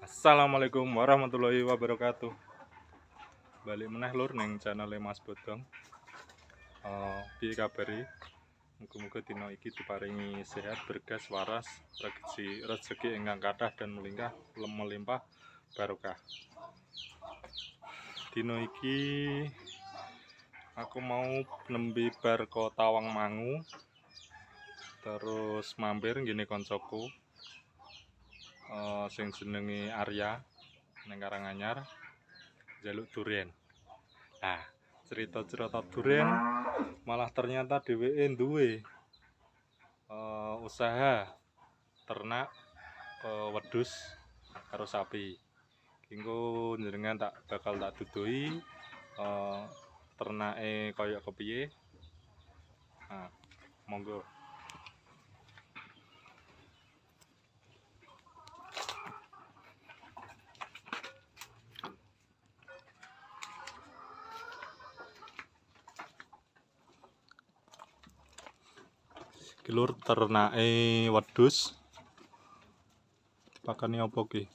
Assalamualaikum warahmatullahi wabarakatuh. Balik meneh lur neng channel Mas Bodong. Piye kabare? Muga-muga dina iki diparingi sehat, berkah, waras, rezeki ingkang kathah dan melimpah barokah. Dina iki aku mau nembe bar ka Tawangmangu. Terus mampir ngene koncoku. Sing jenenge Arya neng Karanganyar jaluk duren. Nah, cerita-cerita duren malah ternyata dheweke duwe usaha ternak wedhus karo sapi. Kengko njenengan bakal tak duduhi ternake kaya kepiye. Nah, monggo. Lur ternake wedhus. Dipakani apa ki?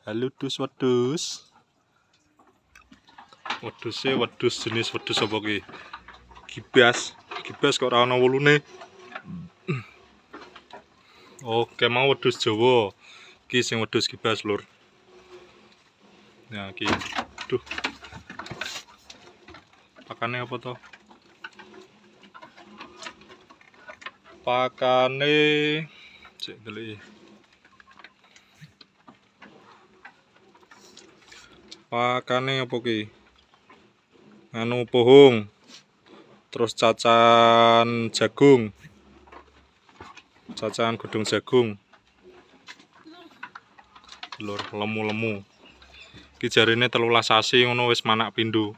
Halo wedhus. Wedhus jenis wedhus apa ki? Gibas kok ora ana wulune. Oke, mau wedhus Jawa. Ki sing wedhus gibas lur. Nah, ki. Duh. Pakane apa to? Pakane cek ndeliki. Pakane apa ki? Anu pohong. Terus cacan jagung. Cacan godhong jagung. Lur lemu-lemu. Ki jarine 13 sasi ngono wis manak pindho.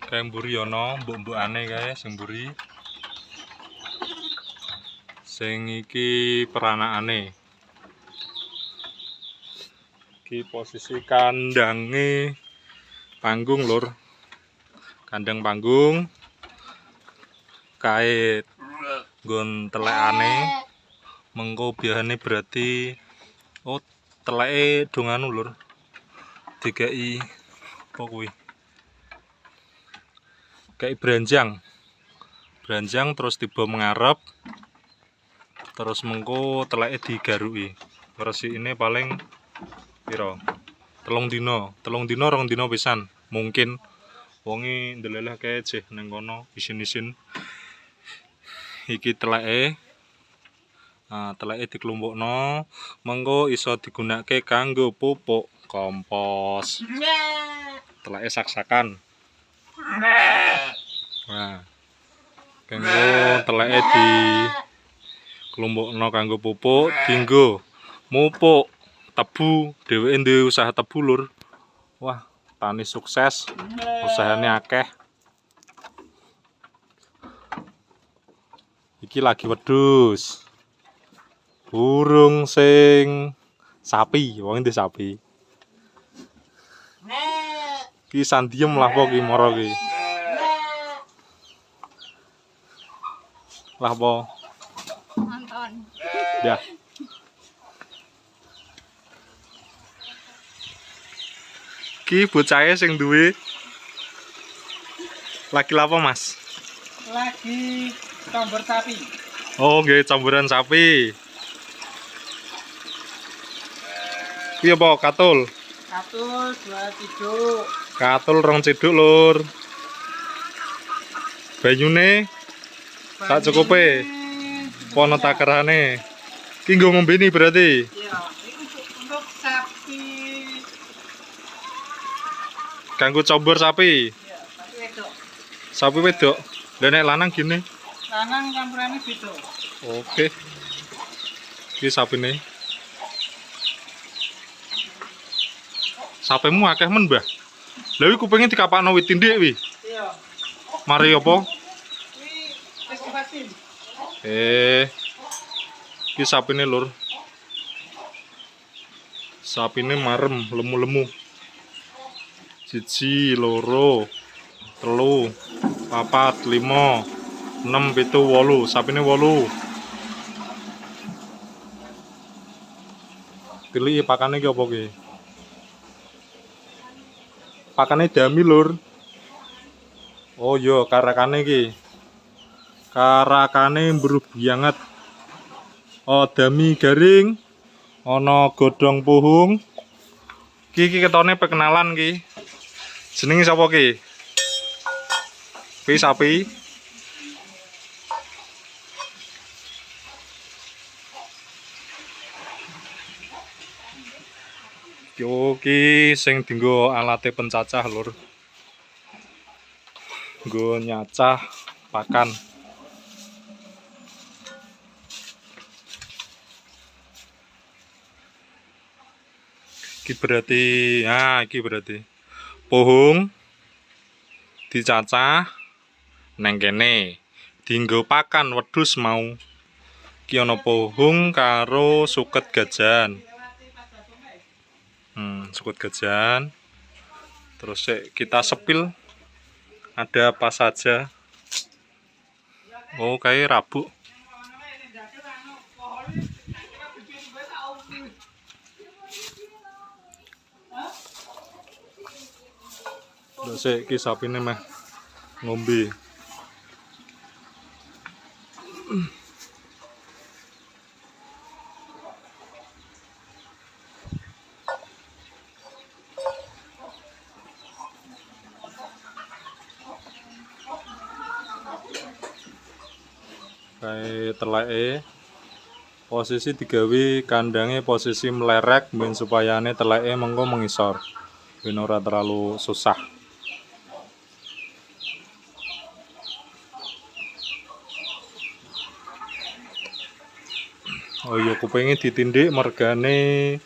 Kae mburi ana, mbok-mbokane kae sing mburi. Sing iki peranakane. Iki posisi kandange panggung lur. Kandang panggung. Kae nggon telekane. Mengko biasane berarti teleke dong anu lur. Dikai apa kuwi? Kayak beranjang terus tiba mengarep terus mengko teleke digaruki ngresiki paling piro 3 dina 2 dina pisan mungkin wonge ndeleleh kae jeh nang kono isin-isin iki teleke. Nah, teleke dikelompokno mengko iso digunakake kanggo pupuk kompos. Teleke sak-sakan. Nah, kanggo teleke di kelompokno kanggo pupuk, dinggo mupuk tebu, dheweke duwe usaha tebu lur. Wah, tani sukses, usahane akeh. Iki lagi wedhus. Burung sing sapi, wong ndek sapi. Ki sandiem lah po ki moro ki. Lah po. Nonton. Ya. Ki bocahe sing duwe lagi lapo Mas? Lagi campur sapi. Oh, nggih campuran sapi. Ki apa katul? Katul 2 ciduk. Katul 2 ciduk lur. Banyune sak cukupe. Pono takerane. Ki nggo ngombeni berarti. Iya, ini untuk sapi. Kanggo combor sapi. Iya, sapi wedok. Sapi wedok. Lah nek lanang gini. Lanang campurane beda. Oke. Iki sapine. Sapemu akeh men, Mbah. Lha iki kupinge dikapakno wit tindik wi. Iya. Mari apa? Kuwi wis divaksin. Iki sapine lur. Sapine marem, lemu-lemu. 1, 2, 3, 4, 5, 6, 7, 8. Sapine 8. Pilih pakane ki apa ki? Pakane dami, Lur. Oh iya, karakane ki. Karakane mbrubianget. Oh, dami garing. Ana godhong puhung. Ki ketone perkenalan ki. Jenenge sapa ki? Ki sapi. Yo ki sing dienggo alate pencacah, Lur. Nggo nyacah pakan. Iki berarti pohung dicacah neng kene dienggo pakan wedhus mau. Ki ana pohung karo suket gajan. Suket gajan. Terus kita sepil ada apa saja. Oh, kayak rabuk. Terus iki sapine meh ngombe. Kayak teleke posisi digawe kandange posisi melerek ben supayane teleke mengko mengisor ben ora terlalu susah. Oh iya, kupenge ditindik mergane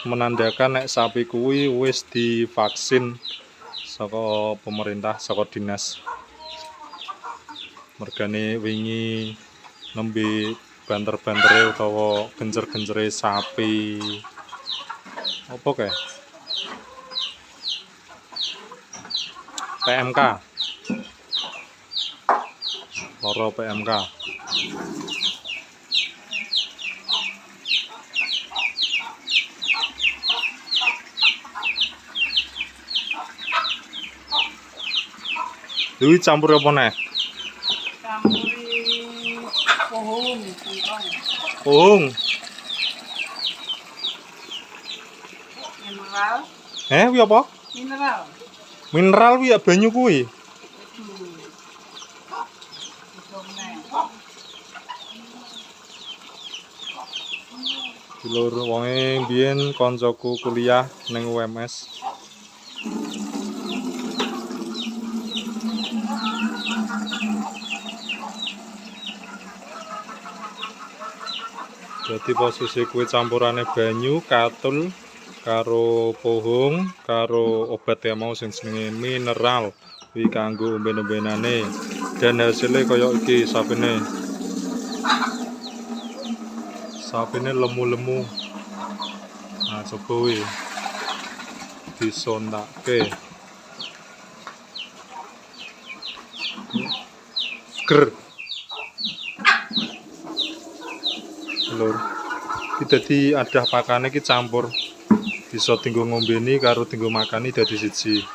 menandakan nek sapi kuwi wis divaksin saka pemerintah, saka dinas. Mergane wingi nembe banter-bantere utawa gencer-gencere sapi. Apa kae? PMK. Loro PMK. Dewi campur apa neh? Campuri pohon, Pohung. mineral, Kuwi apa? mineral. Mineral kuwi ya banyu kuwi. Dulur wonge biyen koncoku kuliah ning UMS. Jadi posisi kue campurane banyu, katul, karo pohung, karo obat ya mau sing jenenge mineral. Kuwi kanggo omben-ombenane. Dan hasilnya kaya iki sapine. Sapine lemu-lemu. Nah, coba kuwi disondake. Ger. Lur, iki dadi adah pakane iki campur. Bisa tinggo ngombeni karo tinggo makani dadi siji.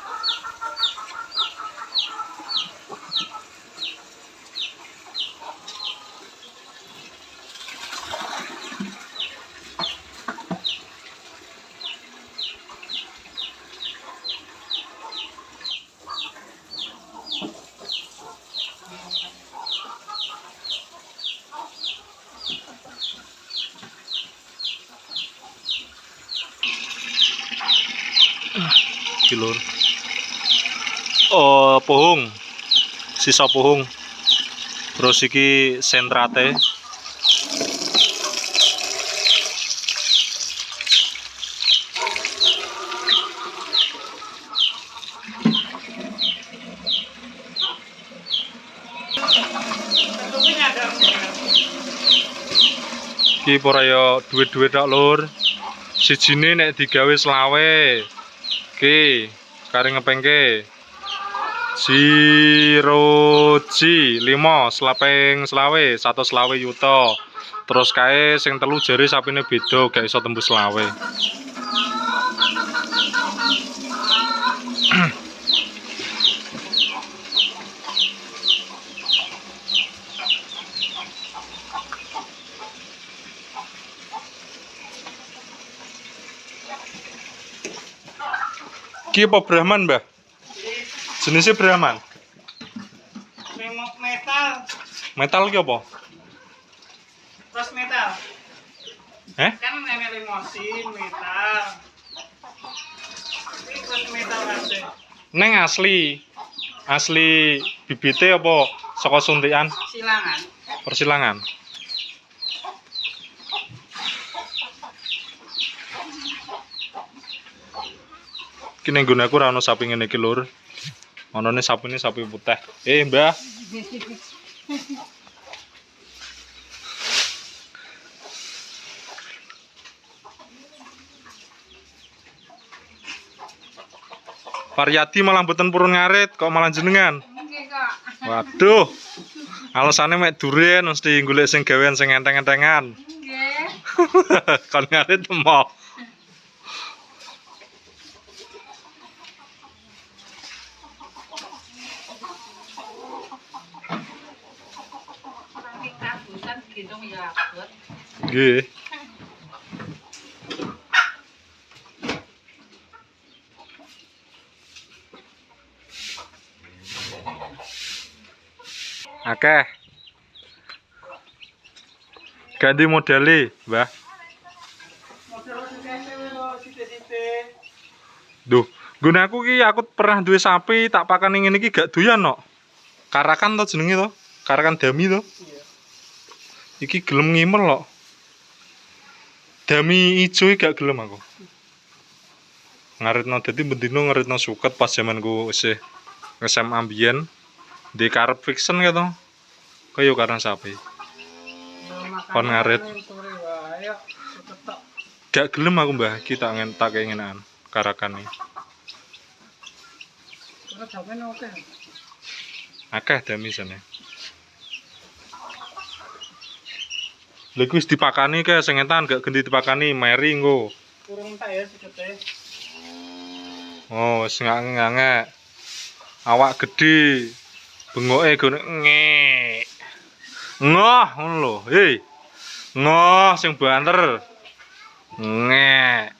Iki lur. Oh, pohung. Sisa pohung. Terus iki sentrate. Iki ora ya duit-duit tok lur. Sijine nek digawe selawe. Ki, kare ngepengke. Jiroji 5 slaping selawe 1 selawe yuta. Terus kae sing telu jari sapine beda gak iso tembus selawe. Ki apa Brahman, Mbah? Jenisnya Brahman. Remote metal. Metal ki apa? Cross metal. Kan nenek limosin metal. Ini cross metal kabeh. Neng asli. Asli bibite apa saka suntikan Silangan. persilangan? Ki ning nggon aku ora ono sapi ngene iki, Lur. Onone sapine sapi putih. Mbah. Pariyadi malah mboten purun ngarit, kok malah jenengan. Nggih kok. Waduh. Alasane mek duren mesti golek sing gawean sing enteng-entengan. Nggih. Kon ngarit emoh. Nanti kabusan gitu ya, Bud. Nggih. Akeh. Ganti modele, Mbah. Model sithik lho, sithik-sithik. Duh, nggon aku ki aku pernah duwe sapi tak pakani ngene iki gak doyan kok. Karakan to jenenge to? Karakan dami to? Iya. Iki gelem ngimel kok. Dami ijo iki gak gelem aku. Ngaritno dadi bendino ngaritno suket pas zamanku isih ngesem ambien. Di karep fiction gitu. Kaya karena sapi. Kon ngarit. Sore wae, ketok. Gak gelem aku, Mbah. Kita tak keinginan karakan iki. Terus sampeyan oke. Akeh dami sene. Lha iku wis dipakani kae sing entan gak ganti dipakani meri engko. Kurang tak ya sikete. Oh, wis ngangek. Awak gede. Bengoke gone ngek. Ngoh ngono lho. Hei. Ngoh sing banter. Ngek.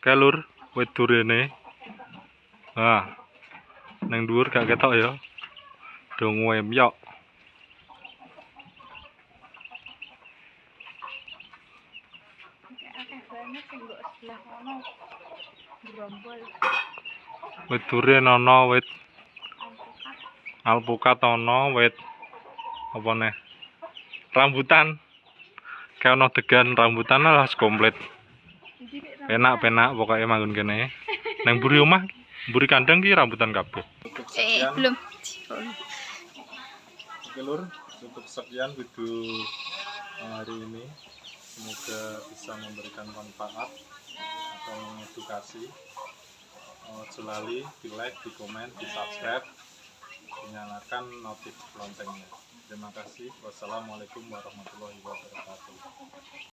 Kalur, wit durene. Nang dhuwur gak ketok ya. Do nguyemyok. Akeh banget sing mbok sebelah kono. Grombol. Wit duren ana, wit alpukat ana, wit apa neh? Rambutan. Kayak ana degan rambutan lah komplit. Penak-penak pokoknya manggon kene. Nang mburi omah, mburi kandang ki rambutan kabeh. Belum. Oke Lur, cukup sekian video hari ini. Semoga bisa memberikan manfaat atau mengedukasi. Selalu di like, di komen, di subscribe, dinyalakan notif loncengnya. Terima kasih. Wassalamualaikum warahmatullahi wabarakatuh.